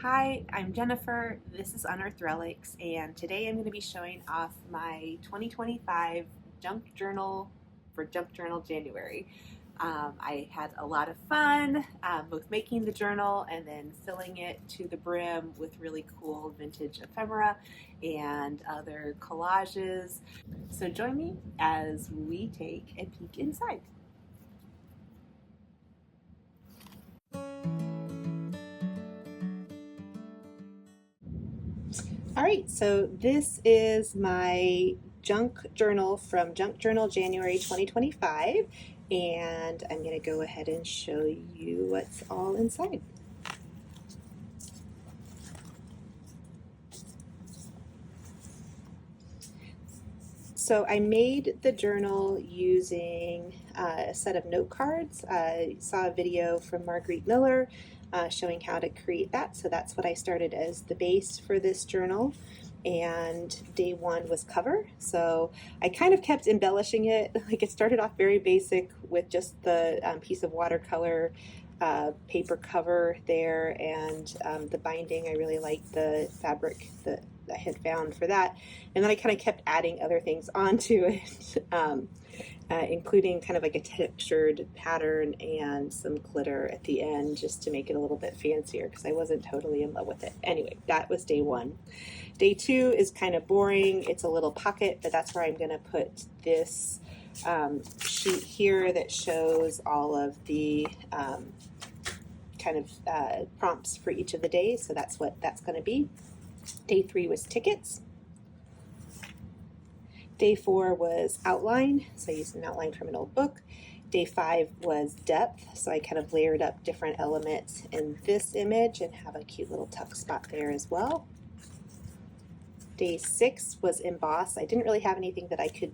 Hi, I'm Jennifer. This is Unearthed Relics, and today I'm going to be showing off my 2025 junk journal for Junk Journal January. I had a lot of fun both making the journal and then filling it to the brim with really cool vintage ephemera and other collages. So join me as we take a peek inside. All right, so this is my junk journal from Junk Journal January 2025, and I'm going to go ahead and show you what's all inside. So I made the journal using a set of note cards. I saw a video from Marguerite Miller showing how to create that. So that's what I started as the base for this journal. And day one was cover. So I kind of kept embellishing it. Like it started off very basic with just the piece of watercolor paper cover there, and the binding. I really liked the fabric that I had found for that. And then I kind of kept adding other things onto it, including kind of like a textured pattern and some glitter at the end just to make it a little bit fancier because I wasn't totally in love with it. Anyway, that was day one. Day two is kind of boring. It's a little pocket, but that's where I'm going to put this sheet here that shows all of the kind of prompts for each of the days. So that's what that's going to be. Day three was tickets. Day four was outline, so I used an outline from an old book. Day five was depth, so I kind of layered up different elements in this image and have a cute little tuck spot there as well. Day six was emboss. I didn't really have anything that I could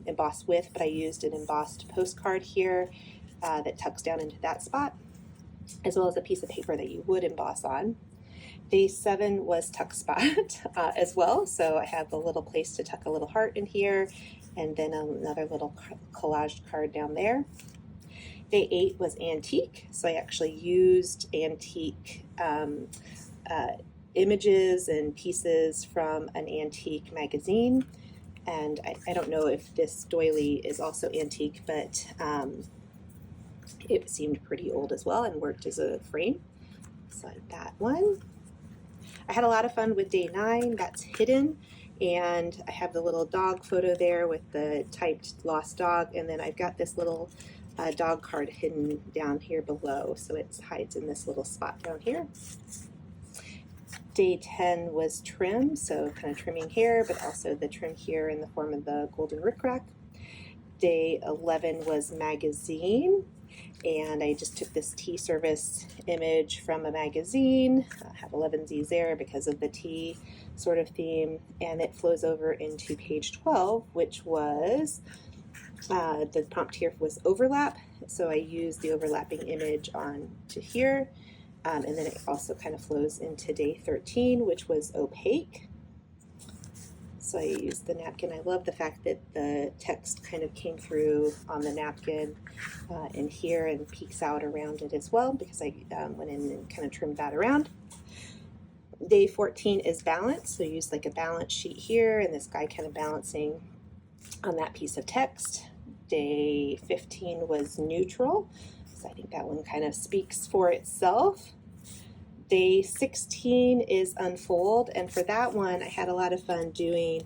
emboss with, but I used an embossed postcard here that tucks down into that spot, as well as a piece of paper that you would emboss on. Day seven was tuck spot as well, so I have a little place to tuck a little heart in here, and then another little collaged card down there. Day eight was antique, so I actually used antique images and pieces from an antique magazine, and I don't know if this doily is also antique, but it seemed pretty old as well and worked as a frame. So that one. I had a lot of fun with day nine. That's hidden, and I have the little dog photo there with the typed lost dog, and then I've got this little dog card hidden down here below, so it hides in this little spot down here. Day 10 was trim, so kind of trimming here, but also the trim here in the form of the golden rickrack. Day 11 was magazine, and I just took this tea service image from a magazine. I have 11 Z's there because of the tea sort of theme, and it flows over into page 12, which was the prompt here was overlap, so I used the overlapping image on to here. And then it also kind of flows into day 13, which was opaque. So I used the napkin. I love the fact that the text kind of came through on the napkin in here and peeks out around it as well, because I went in and kind of trimmed that around. Day 14 is balance, so I used like a balance sheet here and this guy kind of balancing on that piece of text. Day 15 was neutral, so I think that one kind of speaks for itself. Day 16 is unfold, and for that one I had a lot of fun doing,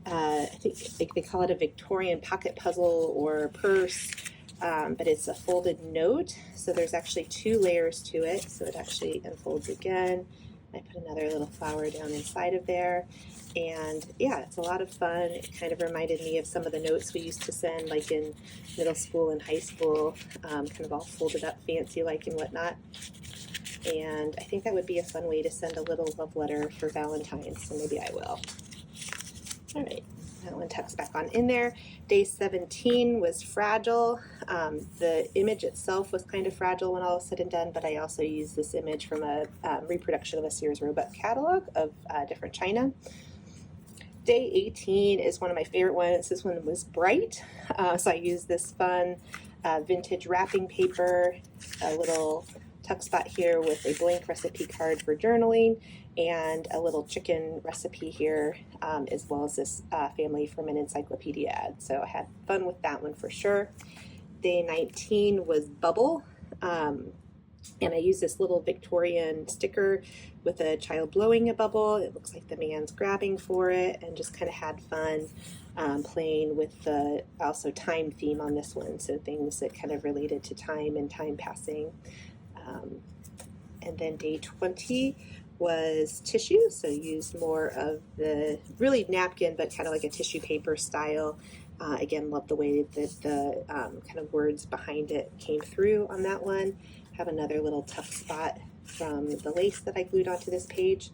I think they call it a Victorian pocket puzzle or purse, but it's a folded note, so there's actually two layers to it, so it actually unfolds again. I put another little flower down inside of there, and yeah, it's a lot of fun. It kind of reminded me of some of the notes we used to send like in middle school and high school, kind of all folded up fancy like and whatnot. And I think that would be a fun way to send a little love letter for Valentine's, so maybe I will. All right, that one tucks back on in there. Day 17 was fragile. The image itself was kind of fragile when all was said and done, but I also used this image from a reproduction of a Sears Roebuck catalog of different china. Day 18 is one of my favorite ones. This one was bright, so I used this fun vintage wrapping paper, a little tuck spot here with a blank recipe card for journaling and a little chicken recipe here, as well as this family from an encyclopedia ad. So I had fun with that one for sure. Day 19 was bubble. And I used this little Victorian sticker with a child blowing a bubble. It looks like the man's grabbing for it, and just kind of had fun playing with the also time theme on this one. So things that kind of related to time and time passing. And then day 20 was tissue. So used more of the really napkin, but kind of like a tissue paper style. Again, love the way that the kind of words behind it came through on that one. Have another little tuck spot from the lace that I glued onto this page.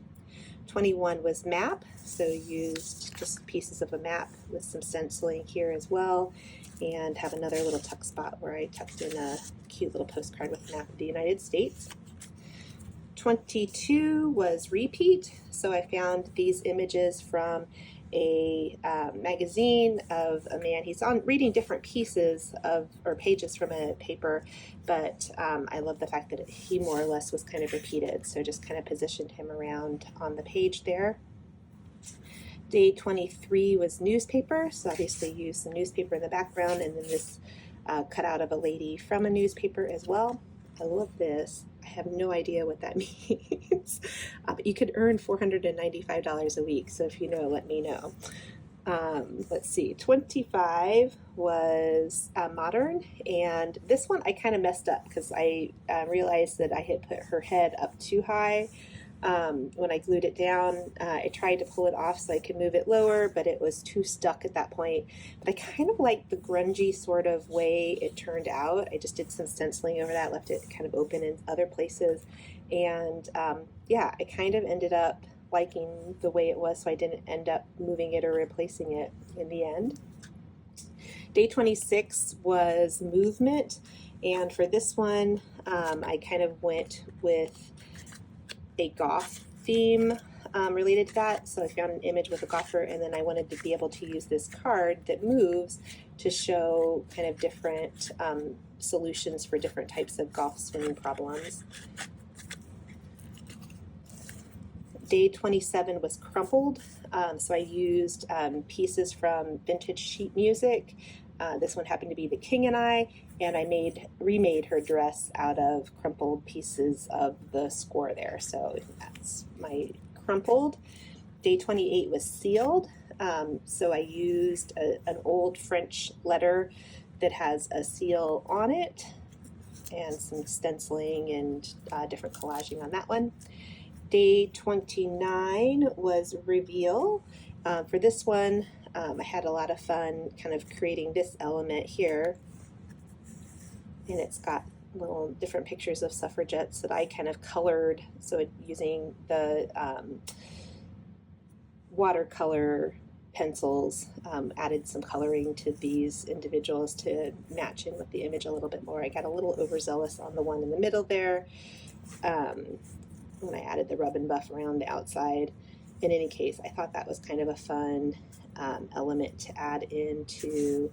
21 was map, so used just pieces of a map with some stenciling here as well, and have another little tuck spot where I tucked in a cute little postcard with a map of the United States. 22 was repeat, so I found these images from a magazine of a man. He's on reading different pieces of or pages from a paper, but I love the fact that he more or less was kind of repeated, so just kind of positioned him around on the page there. Day 23 was newspaper, so obviously used some newspaper in the background, and then this cutout of a lady from a newspaper as well. I love this. I have no idea what that means, but you could earn $495 a week, so if you know, let me know. Let's see, 25 was modern, and this one I kind of messed up because I realized that I had put her head up too high. When I glued it down, I tried to pull it off so I could move it lower, but it was too stuck at that point. But I kind of like the grungy sort of way it turned out. I just did some stenciling over that, left it kind of open in other places. And yeah, I kind of ended up liking the way it was, so I didn't end up moving it or replacing it in the end. Day 26 was movement. And for this one, I kind of went with a goth theme related to that. So I found an image with a golfer, and then I wanted to be able to use this card that moves to show kind of different solutions for different types of golf swing problems. Day 27 was crumpled. So I used pieces from vintage sheet music. This one happened to be the King and I remade her dress out of crumpled pieces of the score there. So that's my crumpled. Day 28 was sealed. So I used an old French letter that has a seal on it and some stenciling and different collaging on that one. Day 29 was reveal. For this one, I had a lot of fun kind of creating this element here, and it's got little different pictures of suffragettes that I kind of colored, so using the watercolor pencils, added some coloring to these individuals to match in with the image a little bit more. I got a little overzealous on the one in the middle there when I added the rub and buff around the outside. In any case, I thought that was kind of a fun element to add into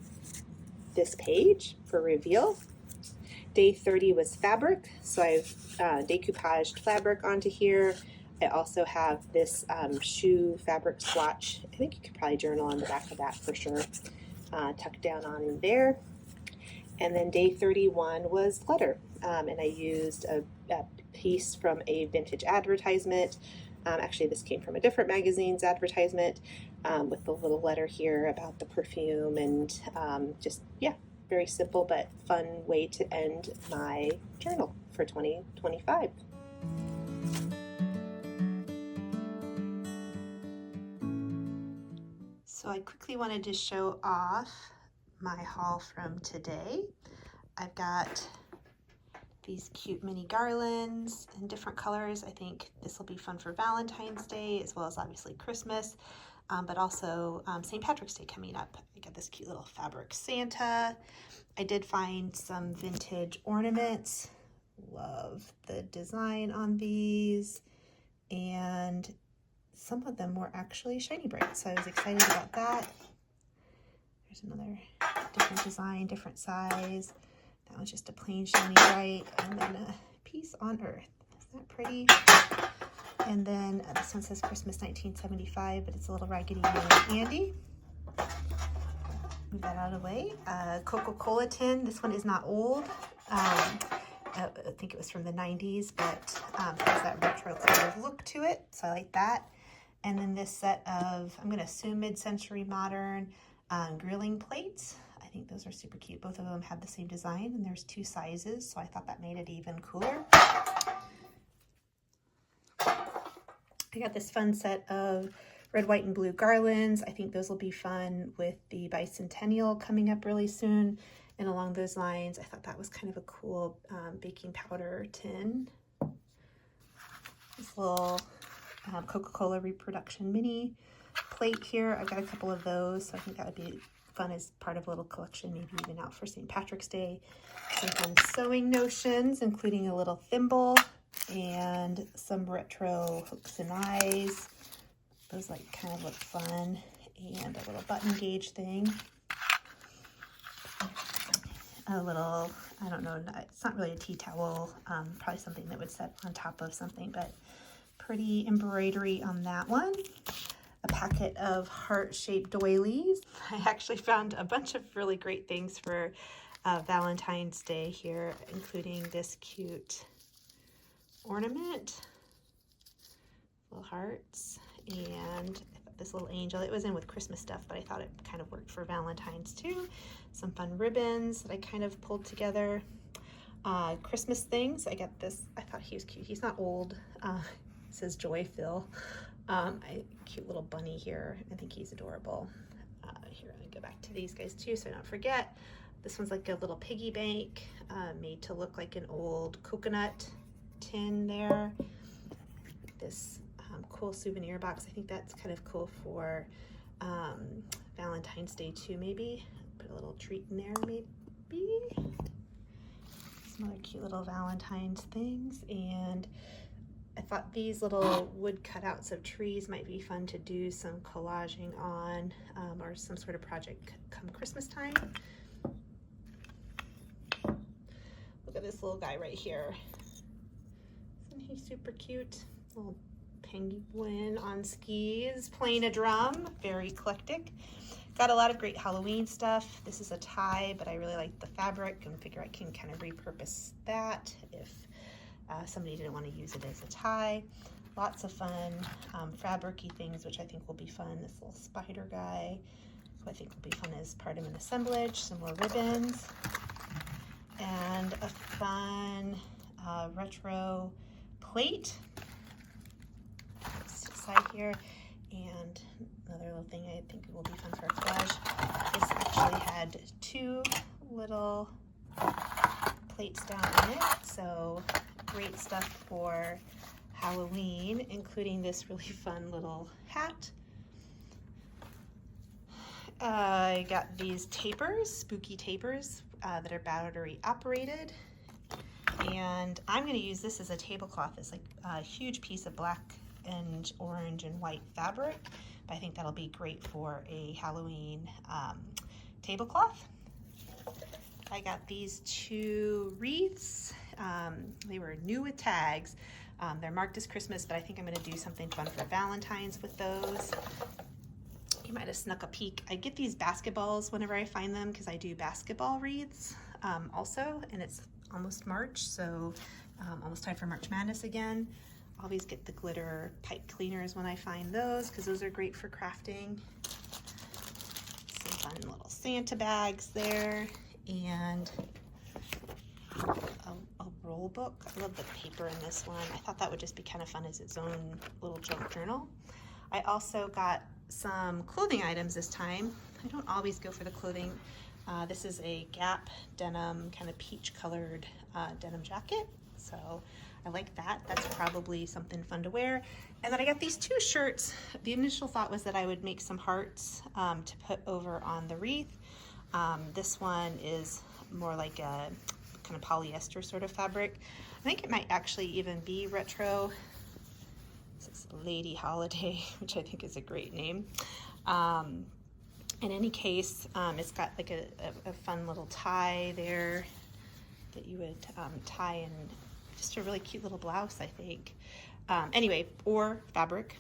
this page for reveal. Day 30 was fabric, so I've decoupaged fabric onto here. I also have this shoe fabric swatch. I think you could probably journal on the back of that for sure. Tucked down on in there. And then day 31 was glitter, and I used a piece from a vintage advertisement. Actually, this came from a different magazine's advertisement with the little letter here about the perfume, and just, yeah, very simple but fun way to end my journal for 2025. So I quickly wanted to show off my haul from today. I've got these cute mini garlands in different colors. I think this will be fun for Valentine's Day as well as obviously Christmas, but also St. Patrick's Day coming up. I got this cute little fabric Santa. I did find some vintage ornaments. Love the design on these, and some of them were actually shiny bright, so I was excited about that. There's another different design, different size. That one's just a plain shiny bright, and then a Peace on Earth. Isn't that pretty? And then this one says Christmas 1975, but it's a little Raggedy Andy. Move that out of the way. Coca-Cola tin. This one is not old. I think it was from the 90s, but has that retro kind of look to it, so I like that. And then this set of, I'm going to assume mid-century modern grilling plates. I think those are super cute. Both of them have the same design, and there's 2 sizes, so I thought that made it even cooler. I got this fun set of red, white, and blue garlands. I think those will be fun with the bicentennial coming up really soon. And along those lines, I thought that was kind of a cool baking powder tin. This little Coca-Cola reproduction mini plate here. I've got a couple of those, so I think that would be fun as part of a little collection, maybe even out for St. Patrick's Day. Some fun sewing notions, including a little thimble and some retro hooks and eyes. Those like kind of look fun. And a little button gauge thing. A little, I don't know, it's not really a tea towel, probably something that would set on top of something, but pretty embroidery on that one. A packet of heart-shaped doilies. I actually found a bunch of really great things for Valentine's Day here, including this cute ornament, little hearts, and this little angel. It was in with Christmas stuff, but I thought it kind of worked for Valentine's too. Some fun ribbons that I kind of pulled together. Christmas things. I got this. I thought he was cute. He's not old. It says Joy Phil. Cute little bunny here. I think he's adorable. Here, I'm gonna go back to these guys too, so I don't forget. This one's like a little piggy bank, made to look like an old coconut tin there. This cool souvenir box. I think that's kind of cool for Valentine's Day too, maybe. Put a little treat in there, maybe. Some other cute little Valentine's things. And I thought these little wood cutouts of trees might be fun to do some collaging on, or some sort of project come Christmas time. Look at this little guy right here. Isn't he super cute? Little penguin on skis playing a drum. Very eclectic. Got a lot of great Halloween stuff. This is a tie, but I really like the fabric and figure I can kind of repurpose that if somebody didn't want to use it as a tie. Lots of fun fabric-y things, which I think will be fun. This little spider guy, who I think will be fun as part of an assemblage. Some more ribbons. And a fun retro plate. Side here, and another little thing I think will be fun for a collage. This actually had 2 little plates down in it, so great stuff for Halloween, including this really fun little hat. I got these tapers, spooky tapers, that are battery operated, and I'm going to use this as a tablecloth. It's like a huge piece of black and orange and white fabric, but I think that'll be great for a Halloween tablecloth. I got these 2 wreaths. They were new with tags. They're marked as Christmas, but I think I'm going to do something fun for Valentine's with those. You might have snuck a peek. I get these basketballs whenever I find them because I do basketball wreaths also, and it's almost March, so almost time for March Madness again. Always get the glitter pipe cleaners when I find those because those are great for crafting. Some fun little Santa bags there, and a roll book. I love the paper in this one. I thought that would just be kind of fun as its own little junk journal. I also got some clothing items this time. I don't always go for the clothing. This is a Gap denim, kind of peach colored denim jacket. So I like that. That's probably something fun to wear. And then I got these 2 shirts. The initial thought was that I would make some hearts to put over on the wreath. This one is more like a kind of polyester sort of fabric. I think it might actually even be retro. This is Lady Holiday, which I think is a great name. In any case, it's got like a fun little tie there that you would tie and just a really cute little blouse, I think. Anyway, or fabric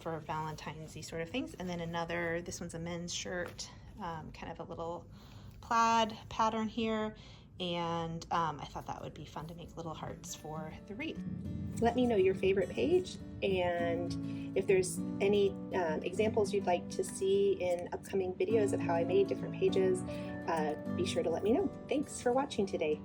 for Valentine's, these sort of things. And then another, this one's a men's shirt, kind of a little plaid pattern here. And I thought that would be fun to make little hearts for the wreath. Let me know your favorite page, and if there's any examples you'd like to see in upcoming videos of how I made different pages, be sure to let me know. Thanks for watching today.